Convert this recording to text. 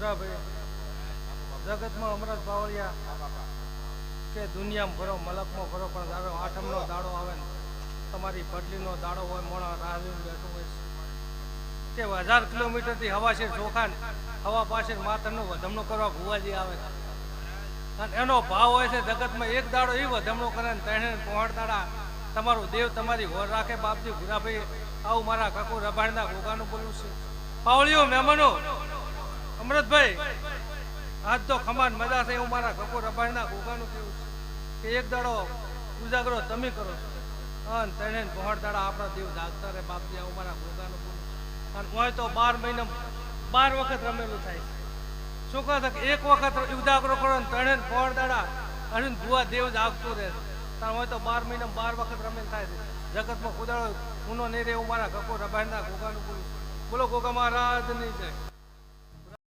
ગુરાભાઈ જગતમાં અમરત બાવળિયા કે દુનિયામાં ફરો મલકમાં ફરો પણ દાડો આઠમનો દાડો આવે ને તમારી પડલીનો દાડો હોય મોણા રાહ જોઈને બેઠું હોય કે 1000 કિલોમીટરથી હવા છે ચોખા હવા પાસે માતરનું વધમણું કરવા ભુવાજી આવે અને એનો ભાવ હોય છે જગતમાં એક દાડો એ વધમણું કરે ને તેને પહોંચદાડા તમારું દેવ તમારી હોર રાખે બાપજી ગુરાભાઈ આવું મારા કાકુ રબાણના ગોગાનું બોલવું છે પાવળીઓ મહેમાનો અમરતભાઈ આજ તો ખમાન મજા છે એવું મારા કાકુ રબાણના ગોગાનું કેવું છે કે એક દાડો ઉજાગરો તમે કરો છો અને તેને પહોંચદાડા આપણા દેવ જાગતા રહે બાપજી આવું મારા ગોગાનું બોલું અને હોય તો 12 મહિના 12 વખત રમેલું થાય છે શું કહે કે એક વખત ઉજાગરો કરો ને તેને પહોંચદાડા અને ભુવા દેવ જાગતું રહે તાર હોય તો 12 મહિના 12 વખત રમેલ થાય છે જગતમાં કુદાડો ઊનો નહીં રહે એવું મારા કપો રબાણના ગોગાનું બોલું બોલો ગોગા મહારાજની જય